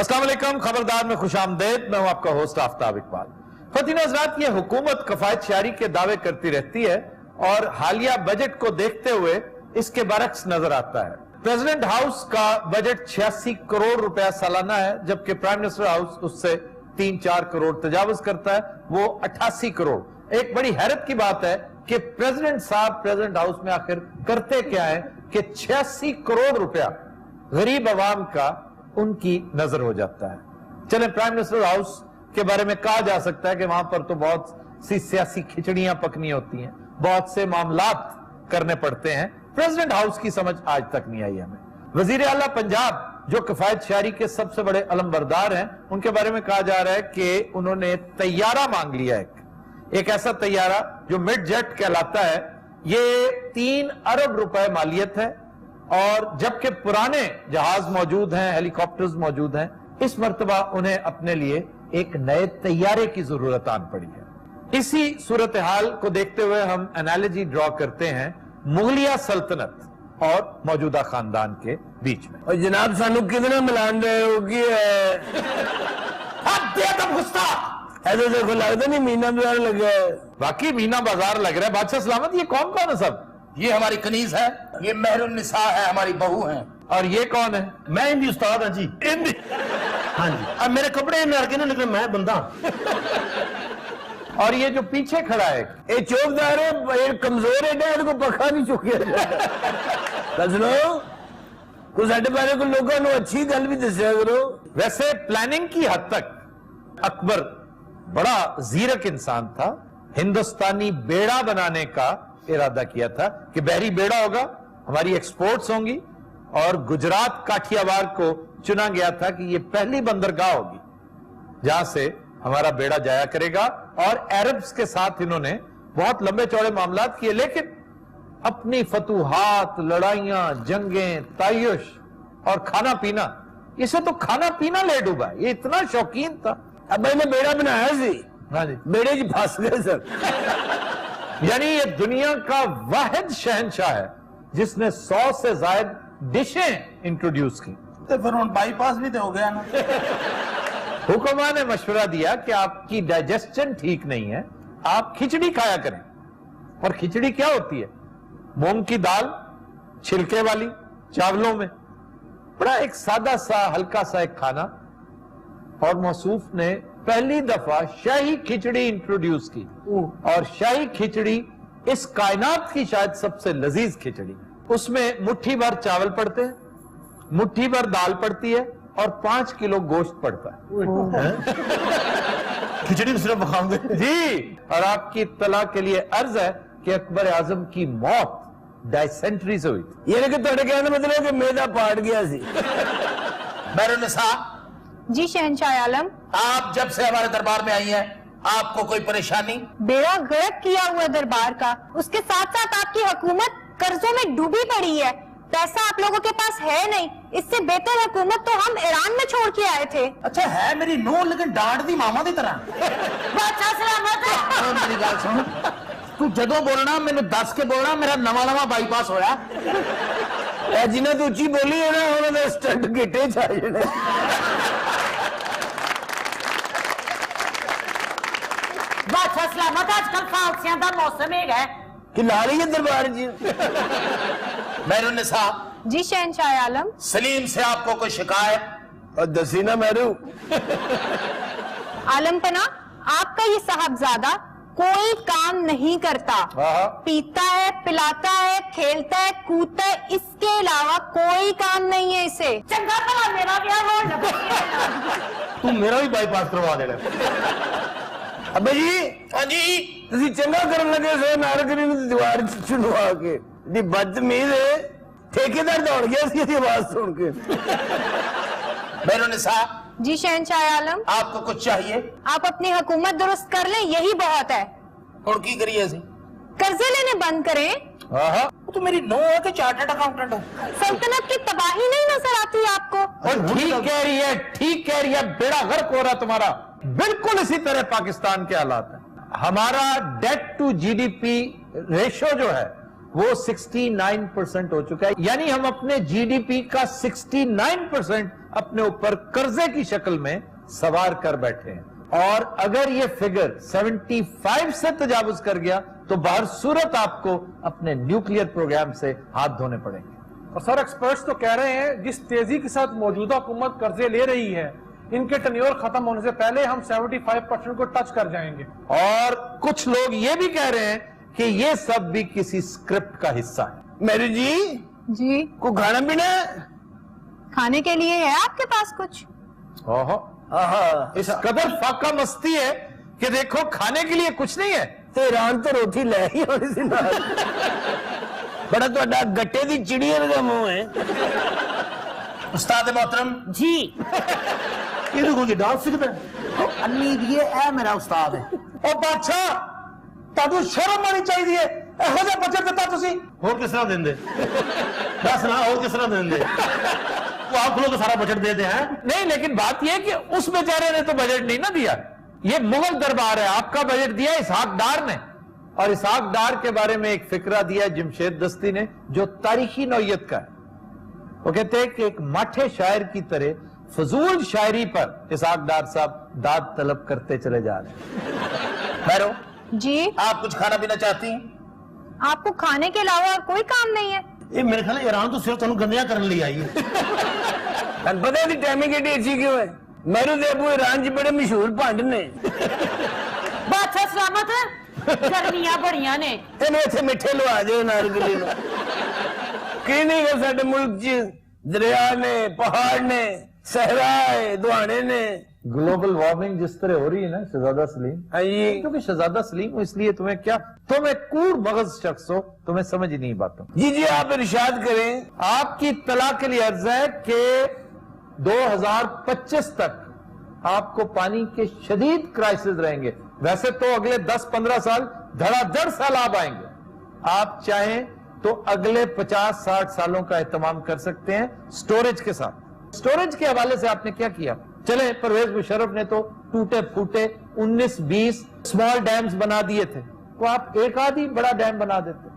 अस्सलाम वालेकुम, खबरदार में खुशामदेद। मैं हूं आपका होस्ट आफ्ताब इकबाल। ख़वातीन हज़रात, ये हुकूमत कफायत शारी के दावे करती रहती है और हालिया बजट को देखते हुए इसके बरक्स नजर आता है। प्रेसिडेंट हाउस का बजट 86 करोड़ रुपया सालाना है, जबकि प्राइम मिनिस्टर हाउस उससे 3-4 करोड़ तजावुज करता है, वो 88 करोड़। एक बड़ी हैरत की बात है कि प्रेसिडेंट साहब प्रेसिडेंट हाउस में आखिर करते क्या है कि 86 करोड़ रुपया गरीब आवाम का उनकी नजर हो जाता है। चले, प्राइम मिनिस्टर हाउस के बारे में कहा जा सकता है कि वहां पर तो बहुत सी सियासी खिचड़ियां पकनी होती हैं, बहुत से मामलात करने पड़ते हैं। प्रेसिडेंट हाउस की समझ आज तक नहीं आई हमें। वजीर आला पंजाब जो कफायत शारी के सबसे बड़े अलमबरदार हैं, उनके बारे में कहा जा रहा है कि उन्होंने तैयारा मांग लिया, एक ऐसा तैयारा जो मिड जेट कहलाता है। ये 3 अरब रुपए मालियत है और जबकि पुराने जहाज मौजूद हैं, हेलीकॉप्टर्स मौजूद हैं, इस मर्तबा उन्हें अपने लिए एक नए तैयारे की जरूरत आन पड़ी है। इसी सूरत हाल को देखते हुए हम एनालॉजी ड्रॉ करते हैं मुगलिया सल्तनत और मौजूदा खानदान के बीच में। और जनाब सानू कितना मिलान रहे हो कि ऐसे देखो, लगता नहीं मीना बाजार लगा है। बाकी मीना बाजार लग रहा है। बादशाह सलामत, ये कौन कौन है सब? ये हमारी कनीज है, ये मेहरुन्निसा है, हमारी बहू है। और ये कौन है? मैं हिंदी उस्ताद है जी। हिंदी? हाँ जी। अब मेरे कपड़े लड़के ने, लेकिन मैं बंदा। और ये जो पीछे खड़ा है, ये चौकदार है, ये कमजोर है, को पखा नहीं चुके। कुछ साढ़े बारे को लोगों ने अच्छी गल भी दसिया करो। वैसे प्लानिंग की हद तक अकबर बड़ा जीरक इंसान था। हिंदुस्तानी बेड़ा बनाने का इरादा किया था कि बहरी बेड़ा होगा, हमारी एक्सपोर्ट्स होंगी, और गुजरात काठियावाड़ को चुना गया था कि यह पहली बंदरगाह होगी जहां से हमारा बेड़ा जाया करेगा। और अरब्स के साथ इन्होंने बहुत लंबे चौड़े मामलात किए, लेकिन अपनी फतूहात, लड़ाइयां, जंगें, तायुश और खाना पीना, इसे तो खाना पीना ले डूबा। ये इतना शौकीन था। अब मैंने बेड़ा बनाया सी, हाँ जी, बेड़े की फंस गए सर। यानी ये दुनिया का वाहिद शहंशाह है जिसने 100 से ज्यादा डिशें इंट्रोड्यूस की। तो फिर बाईपास भी तो हो गया ना। हुक्मा ने मशवरा दिया कि आपकी डाइजेशन ठीक नहीं है, आप खिचड़ी खाया करें। और खिचड़ी क्या होती है? मूंग की दाल छिलके वाली चावलों में, बड़ा एक सादा सा हल्का सा एक खाना। और मौसूफ ने पहली दफा शाही खिचड़ी इंट्रोड्यूस की, और शाही खिचड़ी इस कायनात की शायद सबसे लजीज खिचड़ी। उसमें मुट्ठी भर चावल पड़ते हैं, मुट्ठी भर दाल पड़ती है और 5 किलो गोश्त पड़ता है। खिचड़ी सिर्फ खाओगे जी। और आपकी इत्तला के लिए अर्ज है कि अकबर आजम की मौत डायसेंट्री से हुई थी। ये लेकिन थोड़े कहने मतलब कि मैदा पाट गया सी। मेहरुन्निसा जी शहंशाह आलम, आप जब से हमारे दरबार में आई हैं, आपको कोई परेशानी? बेड़ा गर्क किया हुआ दरबार का, उसके साथ साथ आपकी हुकूमत कर्जों में डूबी पड़ी है। पैसा आप लोगों के पास है नहीं, इससे बेहतर हुकूमत तो हम ईरान में छोड़ के आए थे। अच्छा है मेरी नूह, लेकिन डांट दी मामा की तरह। बादशाह सलामत है। मेरी गल सुन, तू जदों बोलना मैंने दस के बोलना, मेरा नवा बाईपास होया। जिन्हें तू उच्ची बोली है ना, उन्होंने स्टंट गिटे चाहिए। बादशाह सलामत, आजकल फालसियां का मौसम है कि ला रही है दरबार जी। मेहरुन्निसा जी शहंशाह आलम, सलीम से आपको कोई शिकायत? और दसीना मेरू आलम पना, आपका ये साहबजादा कोई काम नहीं करता, पीता है, पिलाता है, खेलता है, कूदता है, इसके अलावा कोई काम नहीं है इसे। चंगा भला मेरा ब्याह हो। तू मेरा भी बाईपास करवा देना। अबे जी, हाँ जी, तुसी चंगा करन लगे सो नारकरी ने दीवार चुनवा के। दी बदतमीज है, ठेकेदार दौड़ गया इसकी आवाज सुन के। मेहरुन्निसा जी शहंशाह आलम, आपको कुछ चाहिए? आप अपनी हुकूमत दुरुस्त कर लें, यही बहुत है। और की करिए सी? कर्जे लेने बंद करें। तो मेरी नूह है कि चार्टर्ड अकाउंटेंट है? सल्तनत की तबाही नहीं नजर आती आपको? और ठीक कह रही है, ठीक कह रही है। बेड़ा गर्क हो रहा तुम्हारा। बिल्कुल इसी तरह पाकिस्तान के हालात है। हमारा डेट टू जीडीपी रेशो जो है वो 69% हो चुका है, यानी हम अपने जीडीपी का 69% अपने ऊपर कर्जे की शक्ल में सवार कर बैठे हैं। और अगर ये फिगर 75 से तजावुज कर गया तो बाहर सूरत आपको अपने न्यूक्लियर प्रोग्राम से हाथ धोने पड़ेंगे। और सर एक्सपर्ट्स तो कह रहे हैं जिस तेजी के साथ मौजूदा हुकूमत कर्जे ले रही है, इनके टेन्योर खत्म होने से पहले हम 75% को टच कर जाएंगे। और कुछ लोग ये भी कह रहे हैं कि ये सब भी किसी स्क्रिप्ट का हिस्सा है। मेरी जी को खाना पीना खाने के लिए है आपके पास कुछ? ओहो, इस कदर फाका मस्ती है कि देखो खाने के लिए कुछ नहीं है। ਤੇ ईरान तो रोटी ले ही होनी सी नाल। बड़ा ਤੁਹਾਡਾ ਗੱਟੇ ਦੀ ਚਿੜੀ ਵਰਗਾ ਮੂੰਹ ਹੈ। उस्ताद मोहतरम जी ये देखो कि डांस सीखता है। अन्नी दिए ए मेरा उस्ताद है। और बादशाह ਤੁਹਾਨੂੰ ਸ਼ਰਮ ਆਣੀ ਚਾਹੀਦੀ ਹੈ, ਇਹੋ ਜਿਹਾ ਬਜਟ ਦਿੱਤਾ ਤੁਸੀਂ। और किस तरह देंगे दस ना और किस तरह देंगे वो आप लोग सारा बजट देते हैं। नहीं, लेकिन बात यह है कि उस बेचारे ने तो बजट नहीं ना दिया। ये मुगल दरबार है, आपका बजट दिया इसहाक डार ने। और इसहाक डार के बारे में एक फिक्रा दिया जमशेद दस्ती ने जो तारीखी नौयत का है। वो कहते हैं कि एक माठे शायर की तरह फजूल शायरी पर इसहाक डार साहब दाद तलब करते चले जा रहे हैं। भैरो जी आप कुछ खाना पीना चाहती हैं? आपको खाने के अलावा और कोई काम नहीं है? ये मेरे ख्याल ईरान तो सिर्फ तुम गंदियां करने लिए आई है। ਤੁਹਾਨੂੰ ਪਤਾ ਇਹਦੀ ਟਾਈਮਿੰਗ ਕਿਹੜੀ ਅੱਛੀ ਕਿਉਂ ਹੈ? ਮੈਨੂੰ ਤੇ ਅਬੂ ईरान 'ਚ ਬੜੇ ਮਸ਼ਹੂਰ ਭੰਡ ਨੇ। बादशाह सलामत गर्मियां बड़ियां ने। ਇਹਨੂੰ ਇੱਥੇ ਮਿੱਠੇ ਲਵਾ ਦਿਓ ਨਾਰਗਲੀ ਨੂੰ। ਕੀ ਨਹੀਂ ਹੈ ਸਾਡੇ ਮੁਲਕ 'ਚ ਦਰਿਆ ਨੇ, ਪਹਾੜ ਨੇ, सहरा है, दुआने ने। ग्लोबल वार्मिंग जिस तरह हो रही है ना शहजादा सलीम, क्योंकि शहजादा सलीम हो इसलिए तुम्हें क्या, तुम एक कूड़ मगज शख्स हो, तुम्हें समझ ही नहीं बातों। जी जी आप इरशाद करें। आपकी तला के लिए अर्ज है कि 2025 तक आपको पानी के शदीद क्राइसिस रहेंगे। वैसे तो अगले 10-15 साल धड़ाधड़ सैलाब आएंगे। आप चाहें तो अगले 50-60 सालों का एहतमाम कर सकते हैं स्टोरेज के साथ। स्टोरेज के हवाले से आपने क्या किया? चले परवेज मुशर्रफ ने तो टूटे फूटे 19-20 स्मॉल डैम्स बना दिए थे, तो आप एक आधी बड़ा डैम बना देते,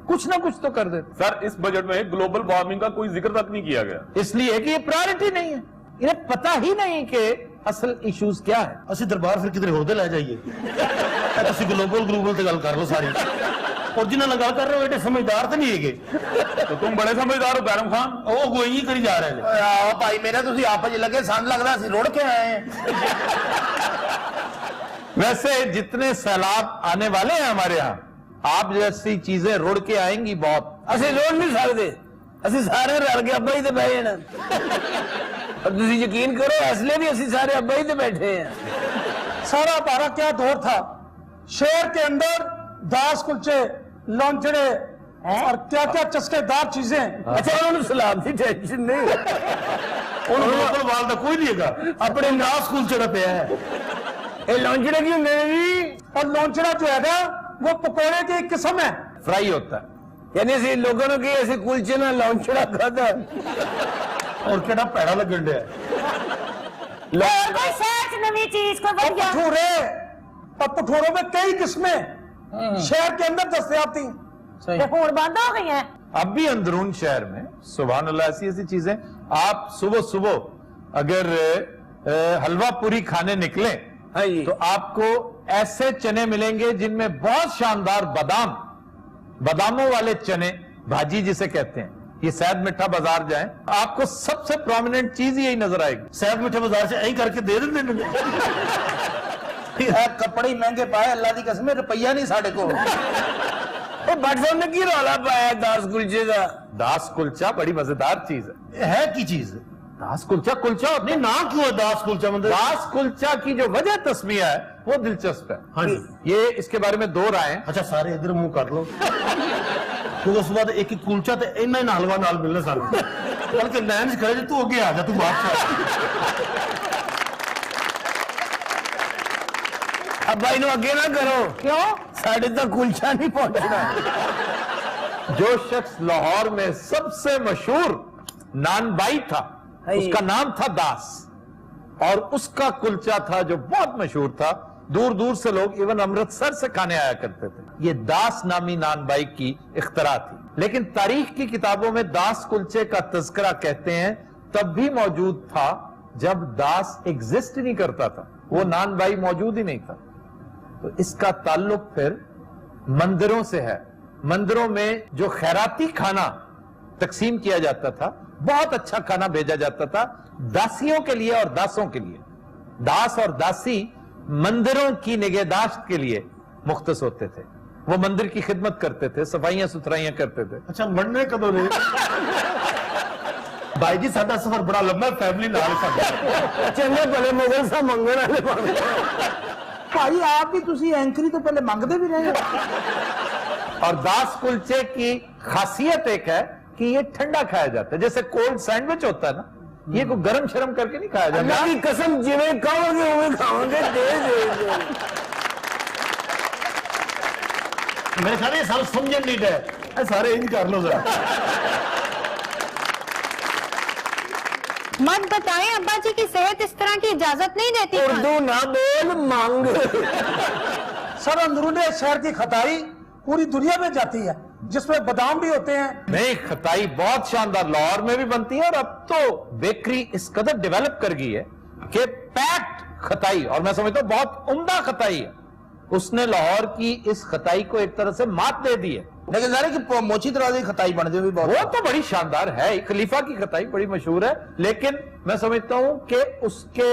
कुछ ना कुछ तो कर देते। सर इस बजट में ग्लोबल वार्मिंग का कोई जिक्र तक नहीं किया गया, इसलिए कि ये प्रायोरिटी नहीं है। इन्हें पता ही नहीं कि असल इश्यूज क्या है। असि दरबार फिर किधर होते ले जाइए। ग्लोबल ते गल कर लो सारी। और जिन्हें गल कर रहे हो एडे समझदार तो नहीं है। तो तुम बड़े समझदार हो बैरम खान। वो कोई ही करी जा रहे हैं। भाई मेरा तुसी आपस लगे सन लगदा सी रोड़ के आए हैं। वैसे जितने सैलाब आने वाले हैं हमारे यहाँ, आप जैसी चीजें रुड़ के आएंगी बहुत। असि रोड़ नहीं सकते, असि सारे रल के अब्बा ही ते बैठे हैं। और तुसी यकीन करो इसलिए भी असि सारे अब्बा ही ते बैठे हैं। सारा हमारा क्या दौर था, शहर के अंदर दास कुलचे, लौंचड़े और क्या क्या चस्केदार चीजें। अच्छा उन्होंने सलाम की टेंशन नहीं। ग्लोबल वाल का कोई नहीं है। अपने नास स्कूल चढ़ा पे है। ये लौंचड़े की होंगे जी। और लौंचड़ा जो है ना वो पकौड़े की एक किस्म है, फ्राई होता है। यानी ऐसे लोगों ने की ऐसे कुलचे ना लौंचड़ा खाता। और केड़ा पैड़ा लगन दिया। और कोई सर्च नवी चीज को बढ़िया। भटूरे और भटूरों में कई किस्में शहर के अंदर दस्तयाब थी, हुण बंद हो गई है। अब भी अंदरून शहर में सुभान अल्लाह ऐसी ऐसी चीजें। आप सुबह सुबह अगर हलवा पूरी खाने निकले तो आपको ऐसे चने मिलेंगे जिनमें बहुत शानदार बादामों वाले चने, भाजी जिसे कहते हैं। ये सैयद मिठा बाजार जाएं, आपको सबसे प्रोमिनेंट चीज यही नजर आएगी। सैयद मिठा बाजार से यही करके दे देंगे। कपड़े महंगे पाए अल्लाह की कसम, रुपया नहीं साढ़े को। बटसम ने की रौला पाया दास कुलचे का। दास कुलचा बड़ी मजेदार चीज है की चीज दास कुलचा नहीं नाम क्यों है दास कुलचा? मतलब दास कुलचा की जो वजह तस्मिया है वो दिलचस्प है। हाँ जी। ये इसके बारे में दो राय। अच्छा सारे इधर मुंह कर लो। क्योंकि उस बाद एक कुलचा तो इन्ना ही हलवा नाल मिलना सारे। बल्कि नैन करे तू अगे आ जा, तू बात अब भाई नो अगे ना करो। क्यों? साढ़े तक कुलचा नहीं पहुंचना। जो शख्स लाहौर में सबसे मशहूर नानबाई था उसका नाम था दास, और उसका कुलचा था जो बहुत मशहूर था। दूर दूर से लोग इवन अमृतसर से खाने आया करते थे। ये दास नामी नानबाई की इख्तरा थी। लेकिन तारीख की किताबों में दास कुलचे का तज़किरा कहते हैं तब भी मौजूद था जब दास एग्जिस्ट नहीं करता था, वो नान भाई मौजूद ही नहीं था। तो इसका ताल्लुक फिर मंदिरों से है। मंदिरों में जो खैराती खाना तकसीम किया जाता था, बहुत अच्छा खाना भेजा जाता था दासियों के लिए और दासों के लिए। दास और दासी मंदिरों की निगहदाश्त के लिए मुख्तस होते थे, वो मंदिर की खिदमत करते थे, सफाइयां सुथराइयां करते थे। अच्छा मरने कदों ने भाई जी साडा सफर बड़ा लंबा, फैमिली नाल साडा चंगे भले मुगल सा मंगण वाले बन भाई आप भी तुसी एंकरी तो पहले मांगते भी रहे हो। और दास कुलचे की खासियत एक है कि ये ठंडा खाया जाता है, जैसे कोल्ड सैंडविच होता है ना, ये को गरम शरम करके नहीं खाया जाता। अल्लाह की कसम जिवें खाओगे उवें खाओगे। दे मेरे ख्याल ये साल समझन नीड है, सारे इंज कर लो जरा। मत बताएं अब्बा जी की सेहत इस तरह की इजाजत नहीं देती। उर्दू ना बोल मांग। सर अंदरून शहर की खताई पूरी दुनिया में जाती है, जिसमें बादाम भी होते हैं। नहीं, खताई बहुत शानदार लाहौर में भी बनती है, और अब तो बेकरी इस कदर डेवलप कर गई है कि पैक्ड खताई, और मैं समझता हूं बहुत उम्दा खताई है, उसने लाहौर की इस खताई को एक तरह से मात दे दी है। लेकिन सारे की मोची तरह की खताई बनती भी बहुत, वो तो बड़ी शानदार है, खलीफा की खताई बड़ी मशहूर है, लेकिन मैं समझता हूं कि उसके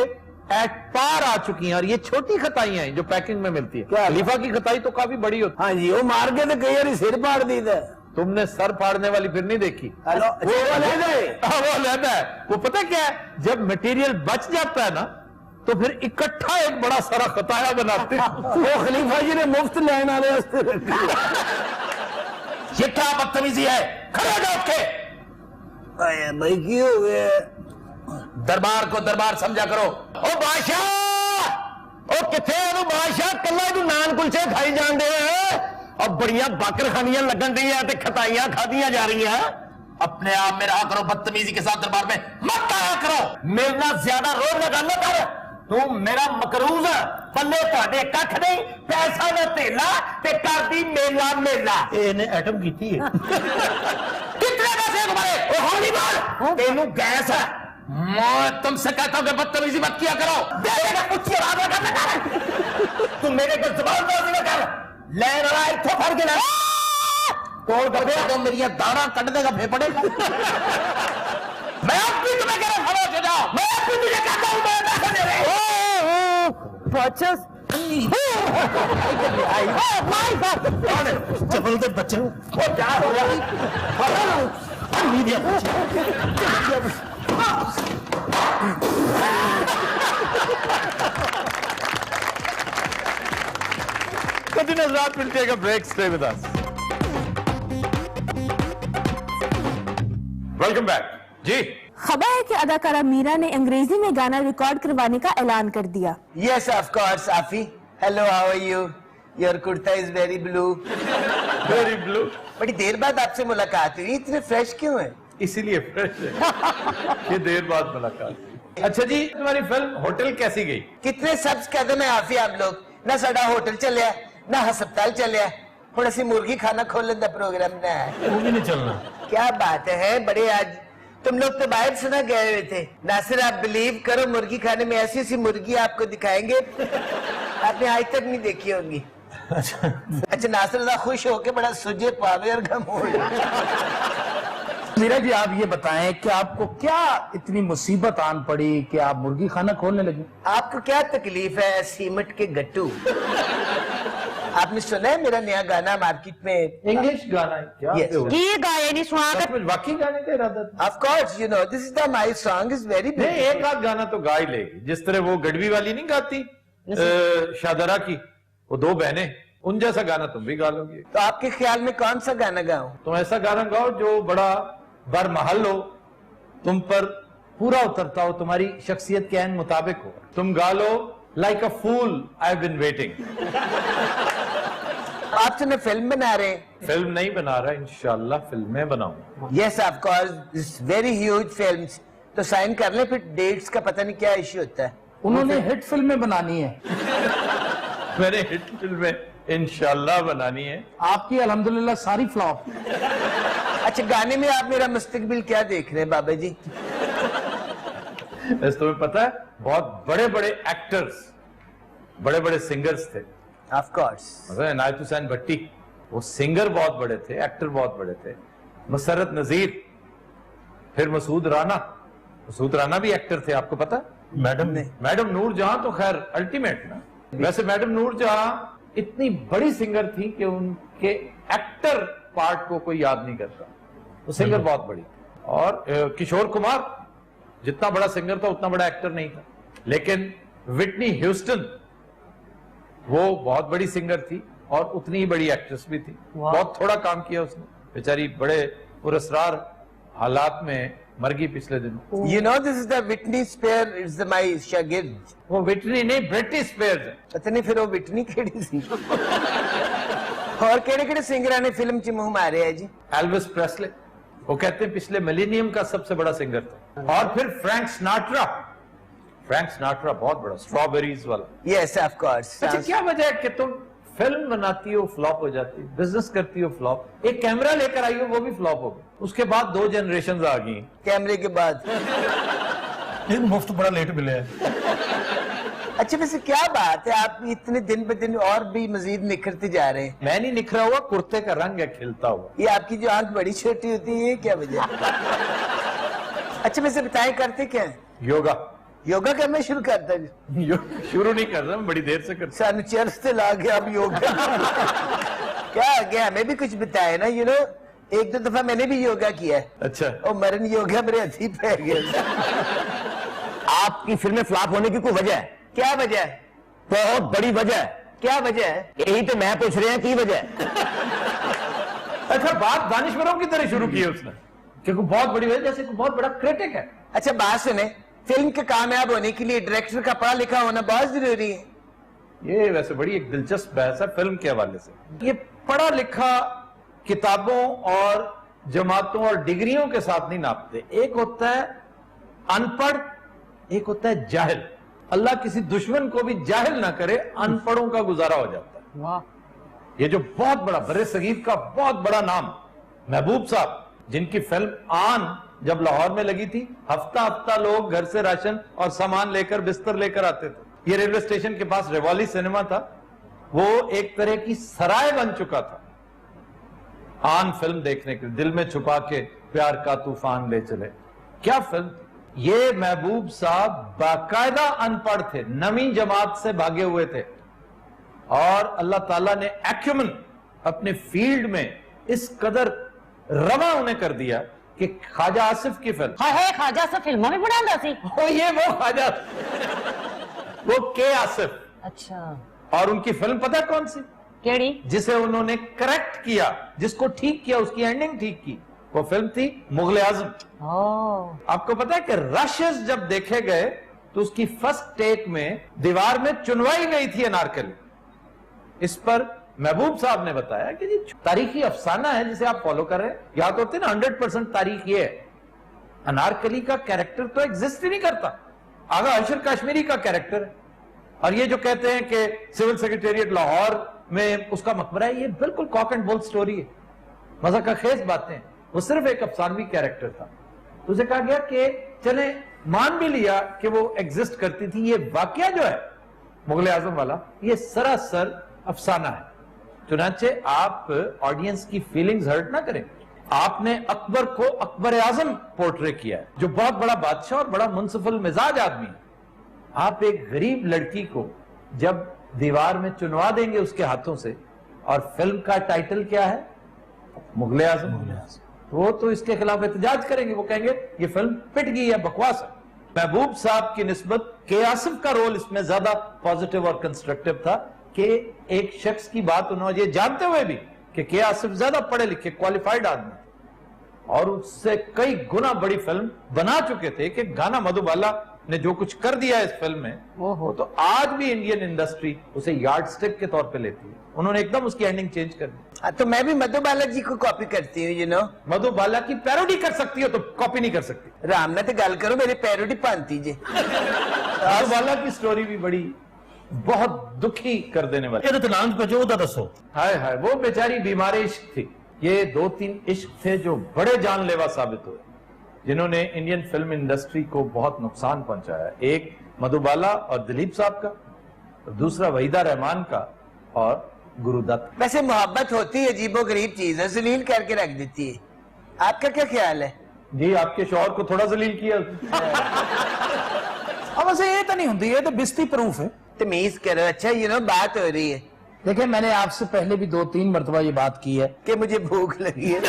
एट पार आ चुकी हैं, और ये छोटी खताइयां हैं जो पैकिंग में मिलती है। खलीफा की खताई तो काफी बड़ी होती है। हाँ जी, वो मार के तो कई बार सिर फाड़ दी था। तुमने सर फाड़ने वाली फिर नहीं देखी। वो अलहदा है। वो पता क्या है, जब मटेरियल बच जाता है ना, तो फिर इकट्ठा एक बड़ा सारा खताया बनाते हैं। वो खलीफा जी ने मुफ्त लेने वाले वास्ते रखी। ये क्या बदतमीजी है, खड़े हो जाओ के। भाई की हो गया, दरबार को दरबार समझा करो। ओ बादशाह, ओ किथे बादशाह, कला नान कुलचे खाई जाते हैं, और बढ़िया बाकर खानियां लगन रही है, खताइयां खादियां जा रही हैं। अपने आप में रहा करो, बदतमीजी के साथ दरबार में मत आया करो। मेरे ना ज्यादा रोज लगा लो कर, तू मेरा मकरूज है, पल्ले ਤੁਹਾਡੇ ਕੱਖ नहीं, पैसा ना तेला ते करदी मेला मेला। ਇਹਨੇ ਐਟਮ ਕੀਤੀ ਹੈ। कितने पैसे तुम्हारे? ओ हौली बोल, तेनू गैस है। मैं तुमसे कहता हूं कि बदतमीजी मत किया करो। देगा मुझकी आवाज कर, तुम मेरे को जबान दर्ज न कर। ले रहा इथों फड़ के ले तोड़ कर दे, तो मेरी दाना कट देगा फेफड़े का। मैं अब भी तुम्हें कह रहा हूं, खामोश हो जाओ। मैं अब भी तुझे कहता हूं, मैं पैसे दे रही हूं। चपल के बच्चे क्या हो रहा? Continuous rap will take a break. Stay with us. Welcome back. जी, खबर है कि अदाकारा मीरा ने अंग्रेजी में गाना रिकॉर्ड करवाने का ऐलान कर दिया। Yes, of course, Afi. Hello, how are you? Your kurta is very blue. very blue. बड़ी देर बाद आपसे मुलाकात हुई, इतने फ्रेश क्यों है? इसीलिए फ्रेश है। ये देर बाद मुलाकात। अच्छा जी, तुम्हारी फिल्म होटल कैसी गई? कितने सब्ज कदम है आफी आप लोग, ना साडा होटल चलिया ना हस्पताल चलिया, हुण असीं मुर्गी खाना खोलने का प्रोग्राम ना है। वो भी नहीं चलना। क्या बात है, बड़े आज तुम लोग तो बाहर से ना गए हुए थे। नासिर आप बिलीव करो, मुर्गी खाने में ऐसी सी मुर्गी आपको दिखाएंगे आपने आज तक नहीं देखी होगी। अच्छा नासिर खुश होके बड़ा सुजे पावे और गम हो। मीरा जी आप ये बताएं कि आपको क्या इतनी मुसीबत आन पड़ी कि आप मुर्गी खाना खोलने लगे? आपको क्या तकलीफ है सीमेंट के गट्टू? आपने सुना है मेरा नया गाना मार्केट में? इंग्लिश गाना है क्या? Yes. ये गाया नहीं सुना कर। वाकई गाने का इरादा था? Of course, you know, this is the my song is very नहीं, beautiful. एक आध गाना तो गा ही लेगी, जिस तरह वो गढ़वी वाली नहीं गाती शादरा की, वो दो बहनें, उन जैसा गाना तुम भी गा लोगे। तो आपके ख्याल में कौन सा गाना गाऊं? तुम ऐसा गाना गाओ जो बड़ा बरमहल हो, तुम पर पूरा उतरता हो, तुम्हारी शख्सियत के ऐन मुताबिक हो। तुम गा लो like a fool I have been waiting. आप तो न फिल्म बना रहे हैं। फिल्म नहीं बना रहा, इंशाल्लाह फिल्में बनाऊंगा। Yes, of course, this very huge films. तो साइन कर ले, फिर डेट्स का पता नहीं क्या इश्यू होता है। उन्होंने हिट फिल्में बनानी है। मैंने हिट फिल्में इंशाल्लाह बनानी है। आपकी अल्हम्दुलिल्लाह सारी फ्लॉप। अच्छा गाने में आप मेरा मुस्तकबिल क्या देख रहे हैं बाबा जी? वैसे तुम्हें पता है बहुत बड़े बड़े एक्टर्स, बड़े बड़े सिंगर्स थे। Of course. मतलब इनायत हुसैन भट्टी, वो सिंगर बहुत बड़े थे, एक्टर बहुत बड़े थे। मुसर्रत नजीर, फिर मसूद राना। मसूद राना भी एक्टर थे, आपको पता? मैडम नूरजहां तो खैर अल्टीमेट ना। वैसे मैडम नूरजहां इतनी बड़ी सिंगर थी कि उनके एक्टर पार्ट को कोई याद नहीं करता। वो सिंगर बहुत बड़ी। और किशोर कुमार जितना बड़ा सिंगर था उतना बड़ा एक्टर नहीं था। लेकिन विटनी ह्यूस्टन वो बहुत बड़ी सिंगर थी और उतनी ही बड़ी एक्ट्रेस भी थी। बहुत थोड़ा काम किया उसने, बेचारी बड़े पुरस्कार हालात में मर गई पिछले दिनों। You know this is the Whitney Spears, it's my शागिर्द। वो विटनी नहीं, ब्रिटनी स्पीयर्स है। पता नहीं फिर वो विटनी केड़ी सी। और केड़े सिंगर ने फिल्म च मुंह मारे है जी? एल्विस प्रेस्ले, वो कहते हैं पिछले मिलेनियम का सबसे बड़ा सिंगर था। और फिर फ्रैंक सिनाट्रा। फ्रैंक सिनाट्रा बहुत बड़ा, स्ट्रॉबेरीज वाला। Yes of course. अच्छा, क्या वजह है कि तुम फिल्म बनाती हो फ्लॉप हो जाती, बिजनेस करती हो फ्लॉप, एक कैमरा लेकर आई हो वो भी फ्लॉप हो गई, उसके बाद 2 जनरेशन आ गई कैमरे के बाद। मुफ्त बड़ा लेट मिले है। अच्छा वैसे क्या बात है, आप इतने दिन ब दिन और भी मजीद निखरते जा रहे हैं। मैं नहीं निखरा हुआ, कुर्ते का रंग है खिलता हुआ। ये आपकी जो आंख बड़ी छोटी होती है, क्या वजह? अच्छा वैसे बताएं करते क्या है? योगा करना शुरू करता है? शुरू नहीं कर रहा, मैं बड़ी देर से करता। सन चर्च से ला गया अब योगा। क्या आ गया, हमें भी कुछ बताए ना। यू नो 1-2 दफा मैंने भी योगा किया है। अच्छा। और मरण योगा मेरे हथी पे गया। आपकी फिल्में फ्लॉप होने की कोई वजह है? क्या वजह है? बहुत बड़ी वजह है। क्या वजह है? यही तो मैं पूछ रहे हैं, की वजह है? अच्छा, बात दानिश्वरों की तरह शुरू की है उसने, क्योंकि बहुत बड़ी वजह, जैसे कोई बहुत बड़ा क्रिटिक है। अच्छा बात सुने, फिल्म के कामयाब होने के लिए डायरेक्टर का पढ़ा लिखा होना बहुत जरूरी है। ये वैसे बड़ी एक दिलचस्प बहस है फिल्म के हवाले से। ये पढ़ा लिखा किताबों और जमातों और डिग्रियों के साथ नहीं नापते। एक होता है अनपढ़, एक होता है जाहिल। अल्लाह किसी दुश्मन को भी जाहिल ना करे, अनपढ़ों का गुजारा हो जाता है। वाह। ये जो बहुत बड़ा बड़े सगीर का बहुत बड़ा नाम महबूब साहब, जिनकी फिल्म आन जब लाहौर में लगी थी, हफ्ता हफ्ता लोग घर से राशन और सामान लेकर बिस्तर लेकर आते थे। ये रेलवे स्टेशन के पास रिवाली सिनेमा था, वो एक तरह की सराय बन चुका था आन फिल्म देखने के लिए। दिल में छुपा के प्यार का तूफान ले चले, क्या फिल्म। ये महबूब साहब बाकायदा अनपढ़ थे, 9वीं जमात से भागे हुए थे, और अल्लाह ताला ने एक्यूमन अपने फील्ड में इस कदर रवा उन्हें कर दिया कि ख्वाजा आसिफ की फिल्म, है ख्वाजा आसिफ फिल्म में बनांदा सी। ये वो ख्वाजा, वो के आसिफ। अच्छा। और उनकी फिल्म पता कौन सी? केड़ी? जिसे उन्होंने करेक्ट किया, जिसको ठीक किया, उसकी एंडिंग ठीक की, वो फिल्म थी मुगले आजम। आपको पता है कि रशेस जब देखे गए तो उसकी फर्स्ट टेक में दीवार में चुनवाई गई थी अनारकली। इस पर महबूब साहब ने बताया कि जी तारीखी अफसाना है जिसे आप फॉलो कर रहे हैं, याद होते ना 100% तारीख ये है, अनारकली का कैरेक्टर तो एग्जिस्ट ही नहीं करता, आगा अशर कश्मीरी का कैरेक्टर है। और ये जो कहते हैं कि सिविल सेक्रेटेरिएट लाहौर में उसका मकबरा है, ये बिल्कुल कॉक एंड बोल स्टोरी है, मजा का खेज बातें। वो सिर्फ एक अफसानवी कैरेक्टर था। तो उसे कहा गया कि चले मान भी लिया कि वो एग्जिस्ट करती थी, ये वाकया जो है मुगले आजम वाला, ये सरासर अफसाना है। चुनाचे आप ऑडियंस की फीलिंग्स हर्ट ना करें। आपने अकबर को अकबर आजम पोर्ट्रे किया है, जो बहुत बड़ा बादशाह और बड़ा मुनसिफल मिजाज आदमी है। आप एक गरीब लड़की को जब दीवार में चुनवा देंगे उसके हाथों से, और फिल्म का टाइटल क्या है? मुगले आजम। वो तो इसके खिलाफ एहतजाज करेंगे, वो कहेंगे ये फिल्म पिट गई है, बकवास है। महबूब साहब की निस्बत के आसिफ का रोल इसमें ज्यादा पॉजिटिव और कंस्ट्रक्टिव था कि एक शख्स की बात उन्होंने, ये जानते हुए भी कि के आसिफ ज्यादा पढ़े लिखे क्वालिफाइड आदमी और उससे कई गुना बड़ी फिल्म बना चुके थे, कि गाना मधुबाला ने जो कुछ कर दिया इस फिल्म में, वो तो आज भी इंडियन इंडस्ट्री उसे यार्डस्टिक के तौर पे लेती है। उन्होंने एकदम उसकी एंडिंग चेंज कर दी। तो मैं भी मधुबाला जी को कॉपी करती हूँ, यू नो। मधुबाला की पैरोडी कर सकती हो तो कॉपी नहीं कर सकती। राम ने तो गल करो, मेरी पैरोडी पानती जी। मधुबाला की स्टोरी भी बड़ी बहुत दुखी कर देने वाली। ये तो नाम पे जो दसो। हाय हाय, वो बेचारी बीमार इश्क थी। ये 2-3 इश्क थे जो बड़े जानलेवा साबित हुए। जिन्होंने इंडियन फिल्म इंडस्ट्री को बहुत नुकसान पहुंचाया। एक मधुबाला और दिलीप साहब का, और दूसरा वहीदा रहमान का और गुरुदत्त। वैसे मोहब्बत होती है अजीबो गरीब चीज है, जलील करके रख देती है। आपका क्या ख्याल है? जी आपके शौहर को थोड़ा जलील किया। अब वैसे ये तो नहीं होती, ये तो बिस्ती प्रूफ है। तमीज करो। अच्छा बात हो रही है। देखिए मैंने आपसे पहले भी 2-3 मरतबा ये बात की है कि मुझे भूख लगी है।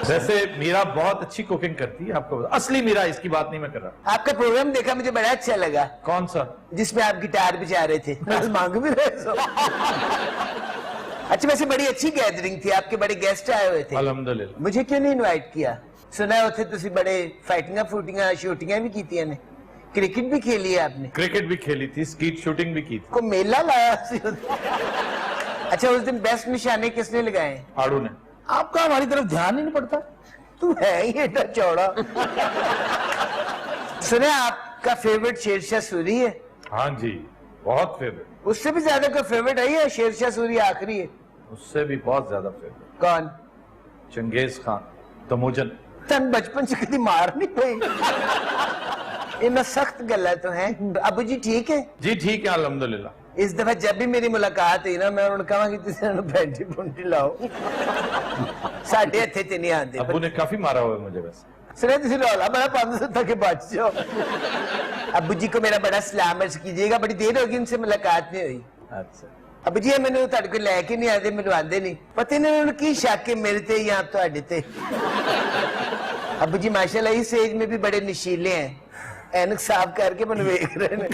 वैसे मीरा बहुत अच्छी कुकिंग करती है, आपको असली मीरा, इसकी बात नहीं मैं कर रहा। आपका प्रोग्राम देखा, मुझे बड़ा अच्छा लगा। कौन सा? जिसमें आप गिटार बजा रहे थे, मांग भी रहे सो। अच्छा वैसे बड़ी अच्छी गैदरिंग थी, आपके बड़े गेस्ट आए हुए थे। अल्हम्दुलिल्लाह। मुझे क्यों नहीं इनवाइट किया? सुना उथे तुसी बड़े फाइटिंग फूटिंग शूटिंग भी की ने, क्रिकेट भी खेली है आपने? क्रिकेट भी खेली थी, स्कीट शूटिंग भी की थी। को मेला लाया। अच्छा उस दिन बेस्ट निशाने किसने लगाए? आड़ू ने। आपका हमारी तरफ ध्यान ही नहीं पड़ता। तू है ही एटा चौड़ा। सुना आपका फेवरेट शेरशाह सूरी है? हाँ जी बहुत फेवरेट। उससे भी ज्यादा कोई फेवरेट है या शेरशाह सूरी आखिरी है? उससे भी बहुत ज्यादा फेवरेट। कौन? Genghis Khan तमुजन। तन बचपन से कभी मार नहीं पई। इतना सख्त गला तो है। अबू जी ठीक है? जी ठीक है अल्हम्दुलिल्लाह। इस दफा जब भी मेरी मुलाकात हुई ना, मैं उन्होंने कहा कि तुम पैंटी पुंटी लाओ। साढ़े हथे च नहीं आते। अबू ने काफी मारा हुआ है मुझे वैसे। सुने तुम रौला बड़ा पांच सौ तक बच जाओ। अबू जी को मेरा बड़ा सलाम अर्ज कीजिएगा, बड़ी देर होगी उनसे मुलाकात नहीं हुई। अच्छा अबू जी मैंने तुहाडे कोल लैके नहीं आते, मैनू आंदे नहीं। पता नहीं उन्होंने की शक है मेरे ते या तुहाडे ते। अबू जी माशाल्लाह इस एज में भी बड़े नशीले हैं, ऐनक साफ करके मैंने देख रहे हैं।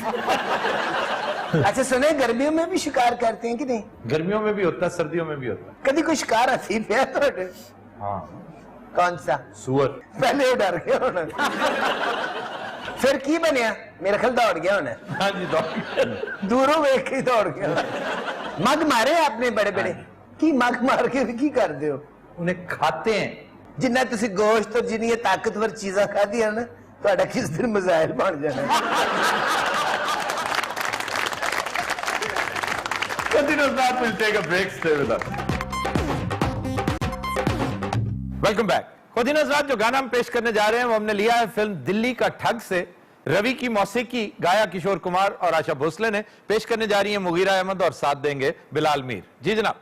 अच्छा सुने गर्मियों में भी शिकार करते हैं कि नहीं? गर्मियों में भी होता है, सर्दियों में भी होता है। कभी कोई शिकार हथी पे तुहाडे? हाँ। कौन सा? सुअर। पहले वो डर गया होना। फिर की बनया? मेरा ख्याल दौड़ गया होना। हाँ जी दौड़। दूरों वेख के दौड़ गया। मग मारे आपने बड़े बड़े की? मग मार के की कर दे हो? उन्हें खाते हैं। जिन्ना तुसी गोश्त और जिन्नी ताकतवर चीजा खादी ना, तो किस दिन मिसाइल बन जाना। Continuous that will take a break. Stay with us. Welcome back. खुदी नज़रात जो गाना हम पेश करने जा रहे हैं वो हमने लिया है फिल्म दिल्ली का ठग से। रवि की मौसीकी गाया किशोर कुमार और आशा भोसले ने। पेश करने जा रही है मुगीरा अहमद और साथ देंगे बिलाल मीर। जी जनाब।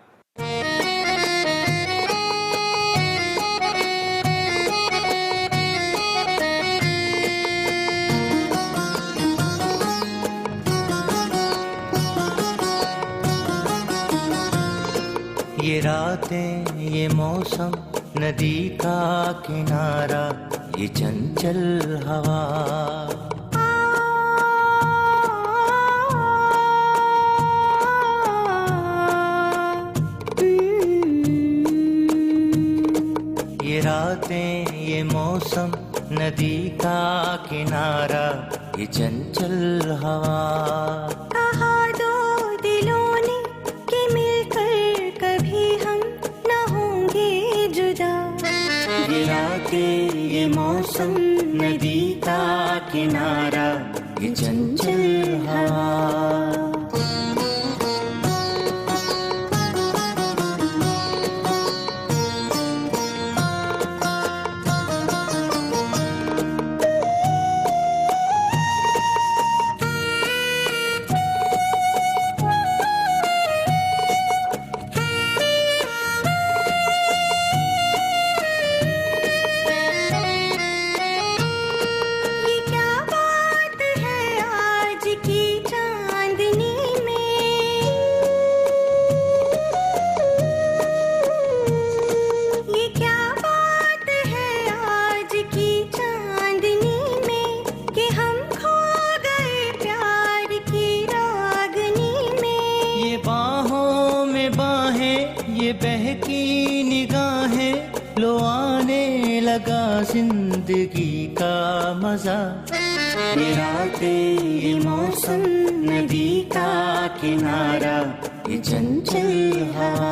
ये रातें ये मौसम नदी का किनारा ये चंचल हवा ये रातें ये मौसम नदी का किनारा ये चंचल हवा ये मौसम नदी का किनारा ये चंचल हवा जिंदगी का मजा ये रातें ये मौसम नदी का किनारा ये चंचल हवा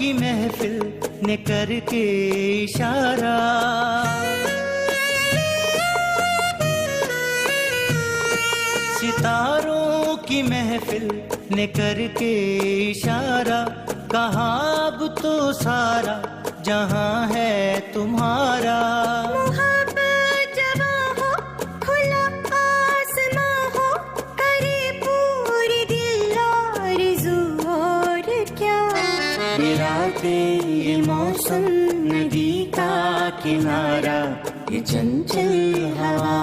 की महफिल ने करके इशारा, सितारों की महफिल ने करके इशारा, कहा अब तो सारा जहां है तुम्हारा। मोहब्बत जवां हो, खुला आसमां हो, करे पूरी दिल आरज़ू और क्या। ये रातें, ये मौसम, नदी का किनारा, ये चंचल हवा।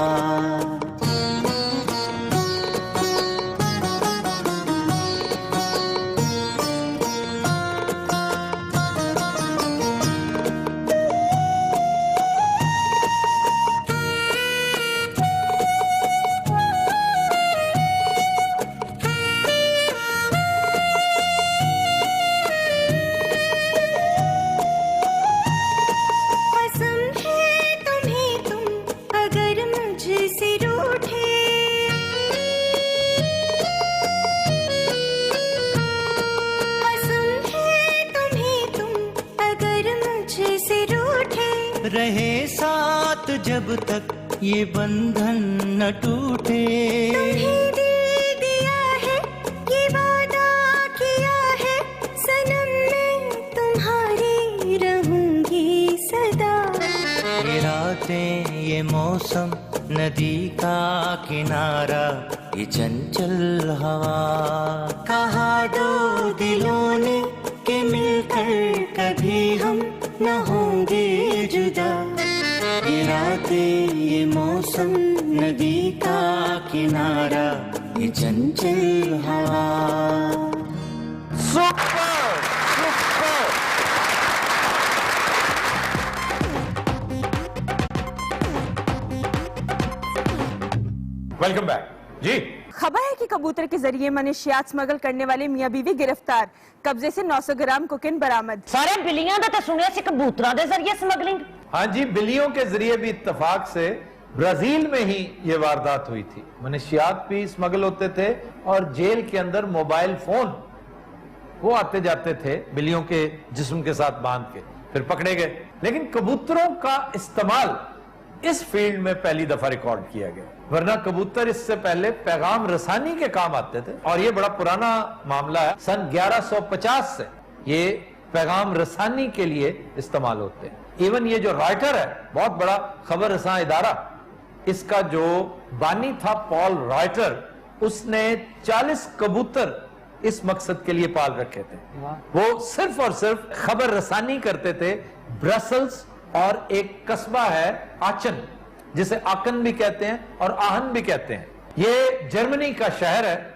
रहे साथ जब तक ये बंधन न टूटे, तुम्हें दिल दिया है, ये वादा किया है, सनम मैं तुम्हारी रहूंगी सदा। ये रातें, ये मौसम, नदी का किनारा, ये चंचल हवा। कहा दो दिलों ने कि मिलकर कभी हम न होंगे जुदा। ये रातें, ये मौसम, नदी का किनारा, ये चंचल हवा। Super super. वेलकम बैक जी। खबर है कि कबूतर के जरिए मनशियात स्मगल करने वाले मियां बीवी गिरफ्तार, कब्जे से 900 ग्राम कोकेन बरामद। सारे बिल्लियां दा ते सुनिया सी कबूतरां दे जरिए स्मगलिंग। हाँ जी, बिल्लियों के जरिए भी इत्तेफाक से ब्राजील में ही ये वारदात हुई थी। मनशियात भी स्मगल होते थे और जेल के अंदर मोबाइल फोन वो आते जाते थे बिल्लियों के जिस्म के साथ बांध के, फिर पकड़े गए। लेकिन कबूतरों का इस्तेमाल इस फील्ड में पहली दफा रिकॉर्ड किया गया, वरना कबूतर इससे पहले पैगाम रसानी के काम आते थे। और ये बड़ा पुराना मामला है, सन 1150 से ये पैगाम रसानी के लिए इस्तेमाल होते हैं। इवन ये जो राइटर है, बहुत बड़ा खबर रसां इदारा, इसका जो बानी था पॉल राइटर, उसने 40 कबूतर इस मकसद के लिए पाल रखे थे। वो सिर्फ और सिर्फ खबर रसानी करते थे। ब्रसल्स और एक कस्बा है आचन, जिसे आकन भी कहते हैं और आहन भी कहते हैं, ये जर्मनी का शहर है।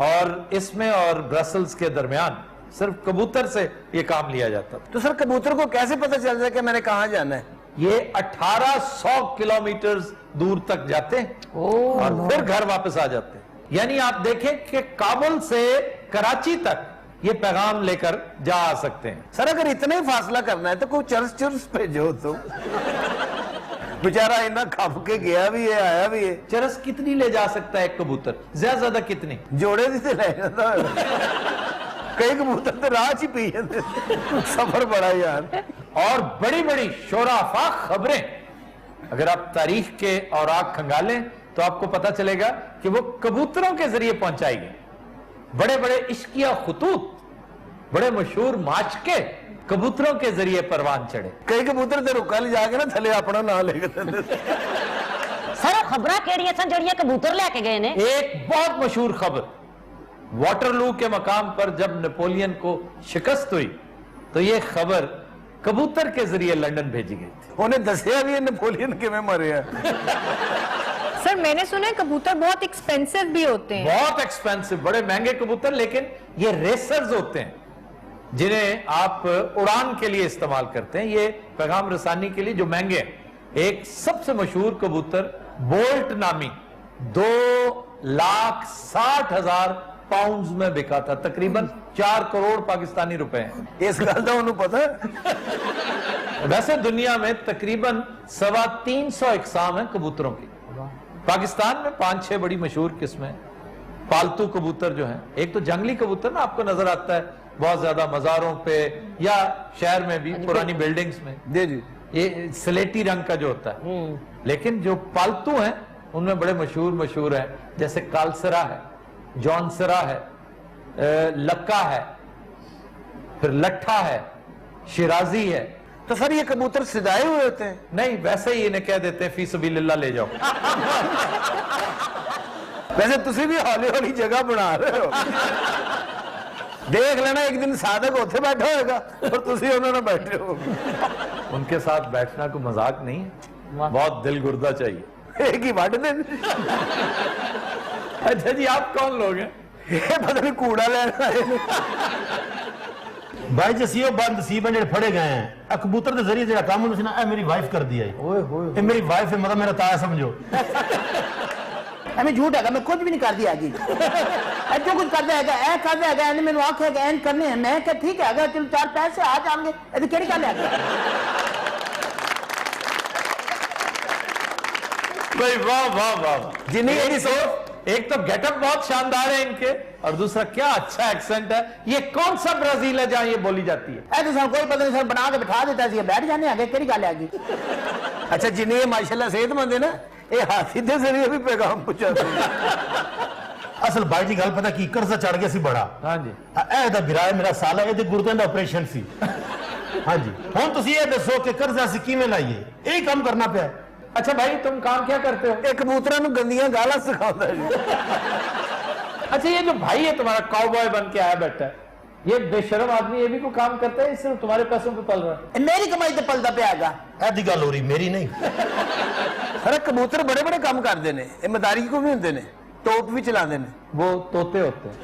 और इसमें और ब्रसल्स के दरमियान सिर्फ कबूतर से ये काम लिया जाता था। तो सर कबूतर को कैसे पता चल जाए कि मैंने कहां जाना है? ये 1800 किलोमीटर दूर तक जाते हैं और फिर घर वापस आ जाते हैं। यानी आप देखें कि काबुल से कराची तक ये पैगाम लेकर जा आ सकते हैं। सर अगर इतना ही फासला करना है तो कोई चरस भेजो तो। बेचारा इतना खप के गया भी है, आया भी है। चरस कितनी ले जा सकता है एक कबूतर? ज्यादा कितनी? जोड़े दी ले जाता। कई कबूतर तो राज ही पी जाते, सफर बड़ा यार। और बड़ी बड़ी शोराफा खबरें अगर आप तारीख के औराक खंगालें तो आपको पता चलेगा कि वो कबूतरों के जरिए पहुंचाई गई। बड़े बड़े इश्किया खुतूत, बड़े मशहूर माचके कबूतरों के जरिए परवान चढ़े। कई कबूतर तो रुका ले जाके ना थले अपना ना लेकर। सर खबरां केड़ियां सन जड़ियां कबूतर लेके गए ने? एक बहुत मशहूर खबर, वाटरलू के मकाम पर जब नेपोलियन को शिकस्त हुई तो ये खबर कबूतर के जरिए लंदन भेजी गई थी। उन्हें दसिया भी नेपोलियन के में मरे हैं। सर मैंने सुना है कबूतर बहुत एक्सपेंसिव भी होते हैं। बहुत एक्सपेंसिव, बड़े महंगे कबूतर, लेकिन ये रेसर्स होते हैं जिन्हें आप उड़ान के लिए इस्तेमाल करते हैं। ये पैगाम रसानी के लिए जो महंगे हैं। एक सबसे मशहूर कबूतर बोल्ट नामी 2,60,000 पाउंड में बिका था, तकरीबन 4 करोड़ पाकिस्तानी रुपए हैं। इस गल का उन्हें पता है। वैसे दुनिया में तकरीबन 325 इकसाम है कबूतरों की। पाकिस्तान में 5-6 बड़ी मशहूर किस्में, पालतू कबूतर जो हैं। एक तो जंगली कबूतर ना आपको नजर आता है बहुत ज्यादा मज़ारों पे या शहर में भी पुरानी बिल्डिंग्स में जी ये स्लेटी रंग का जो होता है, लेकिन जो पालतू हैं उनमें बड़े मशहूर हैं, जैसे कालसरा है, जॉनसरा है, लक्का है, फिर लट्ठा है, शिराजी है। तो सर ये कबूतर सजाए हुए होते हैं? नहीं, वैसे ही इन्हें कह देते हैं फी सबीलिल्लाह ले जाओ। वैसे तुसी भी हौली हौली जगह बना रहे हो। देख लेना एक दिन साधक उथे बैठा होगा और तुसी उन्होंने बैठे हो। उनके साथ बैठना कोई मजाक नहीं है, बहुत दिल गुर्दा चाहिए। एक ही वाट दिन। अच्छा जी, आप कौन लोग हैं? पता नहीं कूड़ा लेना है। भाई जसी बंद सी बंदे फड़े गए हैं कबूतर के जरिए जो काम होता है ना, मेरी वाइफ कर दिया है। मेरी वाइफ है, मतलब मेरा ताया समझो। मैं झूठ है, मैं कुछ भी नहीं कर दिया जी। जो कुछ कर दिया है कर दिया है, मैंने आखे एन करने हैं, मैं क्या ठीक है अगर चलो 4 पैसे आ जाएंगे, केड़ी गल है? भाई वाह वाह वाह जिन्हें एक तो गेटअप बहुत शानदार है इनके, और दूसरा क्या अच्छा एक्सेंट है। ये कौन सा ब्राजील है जहां ये बोली जाती है? तो सर कोई पता नहीं, सर बना के बिठा देता है, बैठ जाने आगे केड़ी गल है? अच्छा जिन्हें ये माशाल्लाह सेहतमंद है ना, ये हाथी के जरिए भी पैगाम पहुंचाते हैं। असल भाई जी गल पता की कर्जा चढ़ गया सी बड़ा। हाँ जी, ਇਹਦਾ ਵਿਰਾਏ ਮੇਰਾ ਸਾਲ ਹੈ, ਇਹਦੇ ਗੁਰਦਿਆਂ ਦਾ ਆਪਰੇਸ਼ਨ ਸੀ। ਹਾਂਜੀ ਹੁਣ ਤੁਸੀਂ ਇਹ ਦੱਸੋ ਕਿ कर्जा ਅਸੀਂ ਕਿਵੇਂ ਲਾਈਏ? ਇਹ ਕੰਮ ਕਰਨਾ ਪਿਆ। अच्छा भाई तुम काम क्या करते हो? एक कबूतरों को गंदियां गाला सिखाता है। अच्छा ये जो भाई है तुम्हारा काउबॉय बन के आया बैठा है, ये बेशरम आदमी ये भी कोई काम करता है? सिर्फ तुम्हारे पैसों पे पल रहा है? मेरी कमाई तो पलता पे आएगा। ऐसी गल हो रही, मेरी नहीं। अरे कबूतर बड़े बड़े काम करते हैं, ये मदारी को भी होंगे ने, टोप भी चलाते हैं। वो तोते होते हैं।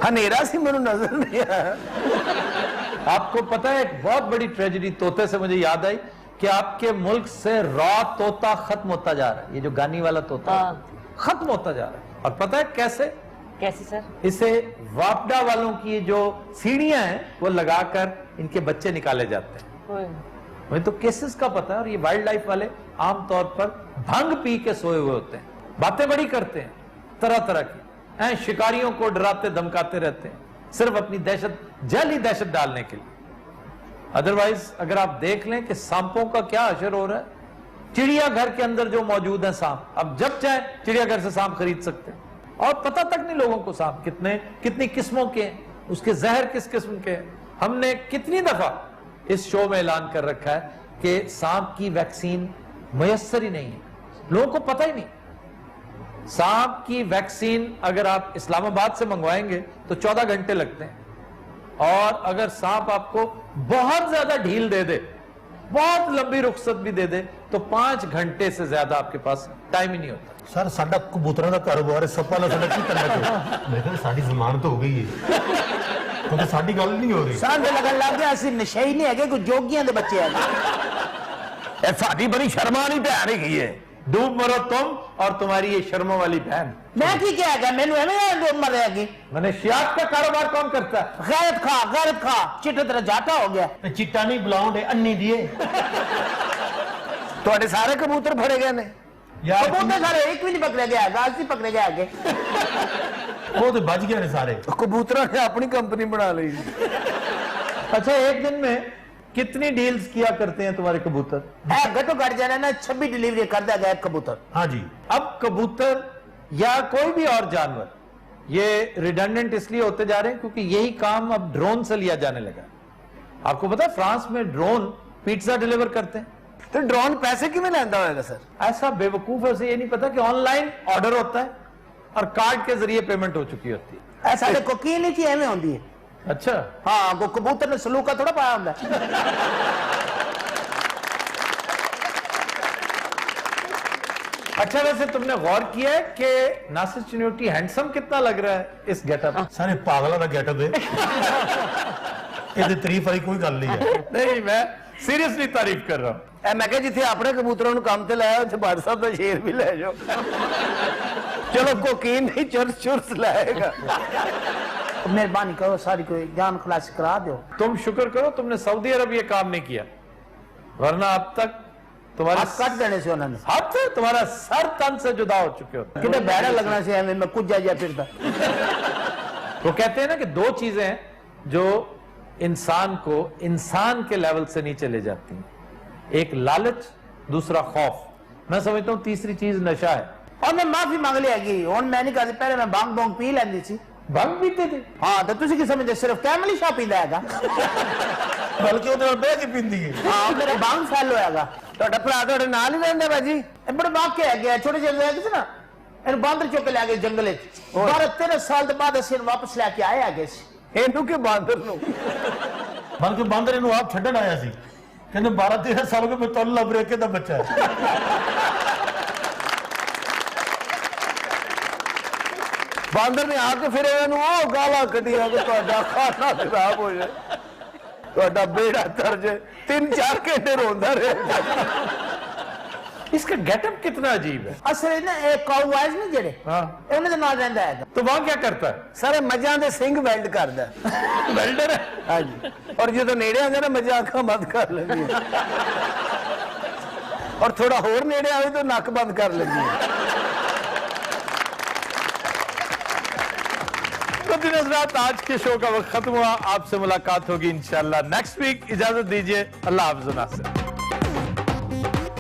हनेरा सी मेनू नजर नहीं आया। आपको पता है एक बहुत बड़ी ट्रेजेडी तोते से मुझे याद आई कि आपके मुल्क से रॉ तोता खत्म होता जा रहा है। ये जो गानी वाला तोता खत्म होता जा रहा है। और पता है कैसे? कैसे सर? इसे वापडा वालों की जो सीढ़ियां हैं वो लगाकर इनके बच्चे निकाले जाते हैं। मुझे तो केसेस का पता है। और ये वाइल्ड लाइफ वाले आमतौर पर भंग पी के सोए हुए होते हैं, बातें बड़ी करते हैं तरह तरह की, शिकारियों को डराते धमकाते रहते हैं, सिर्फ अपनी दहशत, जली दहशत डालने के लिए। अदरवाइज अगर आप देख लें कि सांपों का क्या असर हो रहा है, चिड़ियाघर के अंदर जो मौजूद है सांप, अब जब चाहे चिड़ियाघर से सांप खरीद सकते हैं, और पता तक नहीं लोगों को सांप कितनी किस्मों के हैं, उसके जहर किस किस्म के हैं। हमने कितनी दफा इस शो में ऐलान कर रखा है कि सांप की वैक्सीन मुयस्सर ही नहीं है, लोगों को पता ही नहीं। सांप की वैक्सीन अगर आप इस्लामाबाद से मंगवाएंगे तो 14 घंटे लगते हैं, और अगर सांप आपको बहुत ज्यादा ढील दे दे, बहुत लंबी रुखसत भी दे दे, तो 5 घंटे से ज्यादा आपके पास टाइम ही नहीं होता। सर साडा कबूतरों का कारोबार है, सब वाला साडा की करना चाहिए। मैं कहता साडी जमानत हो गई है, क्योंकि साडी गल नहीं हो रही। साडे लगन लग गया असि नशे ही नहीं है, कोई जोगियां दे बच्चे हैं। ए साडी बड़ी शर्मा नहीं भैन हैगी है। डूब मरो तुम और तुम्हारी ये शर्मों वाली बहन। मैं की क्या है, मैंने एवं डूब मरेगी। मनशियात का कारोबार कौन करता है? गैरत खा चिट्टे तेरा जाटा हो गया। चिट्टा नहीं ब्लाउंड है, अन्नी दिए। तो सारे कबूतर फड़े गए ने? कबूतर सारे एक भी नहीं पकड़े गया, गाज ही पकड़े गया आगे। वो तो बच गए सारे। कबूतरों ने अपनी कंपनी बना ली। अच्छा एक दिन में कितनी डील्स किया करते हैं तुम्हारे कबूतर? घटो घट जाना ना 26 डिलीवरी कर दिया गया कबूतर। हाँ जी। अब कबूतर या कोई भी और जानवर ये रिडंडेंट इसलिए होते जा रहे हैं क्योंकि यही काम अब ड्रोन से लिया जाने लगा। आपको पता है फ्रांस में ड्रोन पिज्जा डिलीवर करते हैं। तो ड्रोन पैसे किਵੇਂ ਲੈਂਦਾ होगा सर? ऐसा बेवकूफ है, ये नहीं पता कि ऑनलाइन ऑर्डर होता है और कार्ड के जरिए पेमेंट हो चुकी होती है। ऐसा देखो की नहीं थी एवं होती है। अच्छा हाँ, वो कबूतर ने सलूका थोड़ा पाया होता है। अच्छा वैसे तुमने गौर किया है कि नासिर चिन्योटी हैंडसम कितना लग रहा है इस गेटअप? सारे पागलों का गेटअप है। ये तारीफ वाली कोई गल नहीं है। नहीं मैं सीरियसली तारीफ कर रहा हूं। मैं क्या जिथे अपने कबूतरों को काम ते लाया उसे बादशाह साहब का शेर भी ले जाओ। चलो कोकीन नहीं चुरस लाएगा। मेहरबानी करो सारी कोई जान खलासी करा दो। तुम शुक्र करो तुमने सऊदी अरब ये काम नहीं किया, वरना अब तक तुम्हारे कट देने से उन्होंने हाथ से तुम्हारा सर तन से जुदा हो चुके होते। कितने बैरा लगना से मैं कुछ जा फिरता। वो कहते हैं ना कि दो चीजें हैं जो इंसान को इंसान के लेवल से नीचे ले जाती हैं, एक लालच, दूसरा खौफ। मैं समझता हूं तीसरी चीज नशा है। और मैं माफी मांग लियागी हुण मैं नहीं करती, पहले मैं भांग भोंग पी लैंदी सी। भांग पीते थे? हाँ, तो तुसी की समझदे सिर्फ फैमिली शॉप पींदा हैगा, बल्कि ਉਹਦੇ ਨਾਲ ਬਹਿ ਕੇ ਪੀਂਦੀ ਹੈ। हाँ मेरा भांग फैल होएगा। ਤੁਹਾਡਾ ਭਰਾ ਤੁਹਾਡੇ ਨਾਲ ਹੀ ਰਹਿੰਦਾ ਬਾਜੀ? ਇਹ ਬੜਾ ਵਾਕਿਆ ਹੈ ਗਿਆ, ਛੋਟੇ ਜਿਹੇ ਹੈਗੇ ਸੀ ਨਾ, ਇਹਨੂੰ ਬਾਂਦਰ ਚੁੱਕ ਕੇ ਲੈ ਗਏ ਜੰਗਲ ਵਿੱਚ। 12-13 ਸਾਲ ਦੇ ਬਾਅਦ ਅਸੀਂ ਇਹਨੂੰ ਵਾਪਸ ਲੈ ਕੇ ਆਏ ਹੈਗੇ ਸੀ। ਇਹਨੂੰ ਕਿ ਬਾਂਦਰ ਨੂੰ? ਬਲਕਿ ਬਾਂਦਰ ਇਹਨੂੰ ਆਪ ਛੱਡਣ ਆਇਆ ਸੀ, ਕਹਿੰਦੇ 12-13 ਸਾਲ ਹੋ ਗਏ ਮੈਂ ਤੁਹਾਨੂੰ ਲੱਭ ਰਿਹਾ, ਕਿਹਦਾ ਬੱਚਾ ਹੈ। ਬਾਂਦਰ ਨੇ ਆ ਕੇ ਫਿਰ ਇਹਨੂੰ ਉਹ ਗਾਲਾਂ ਕੱਢੀਆਂ ਕਿ ਤੁਹਾਡਾ ਖਾਣਾ ਖਰਾਬ ਹੋ ਜਾਏ, ਤੁਹਾਡਾ ਬੇੜਾ ਤਰ ਜਾਏ। 3-4 ਘੰਟੇ ਰੋਂਦਾ ਰਿਹਾ। इसका गेटअप कितना अजीब है। ਅਸਲ ਇਹ ਨਾ ਇਹ ਕਾਊ ਵਾਈਜ਼ ਨਹੀਂ ਜਿਹੜੇ, हाँ, ਇਹਨਾਂ ਦੇ ਨਾਲ ਰਹਿੰਦਾ ਹੈਗਾ। तो वहां क्या करता है? ਸਾਰੇ ਮੱਝਾਂ ਦੇ ਸਿੰਘ ਵੈਲਡ ਕਰਦਾ। वेल्डर है। ਹਾਂਜੀ, ਔਰ ਜਦੋਂ ਨੇੜੇ ਆਉਂਦਾ ਨਾ ਮੱਝਾਂ ਅੱਖਾਂ ਬੰਦ ਕਰ ਲੈਂਦੀਆਂ, ਔਰ ਥੋੜਾ ਹੋਰ ਨੇੜੇ ਆਵੇ ਤਾਂ ਨੱਕ ਬੰਦ ਕਰ ਲੈਂਦੀਆਂ। तो दिन हज़रात, आज के शो का वक्त खत्म हुआ। आपसे मुलाकात होगी इंशाल्लाह नेक्स्ट वीक। इजाजत दीजिए, अल्लाह हाफ़िज़।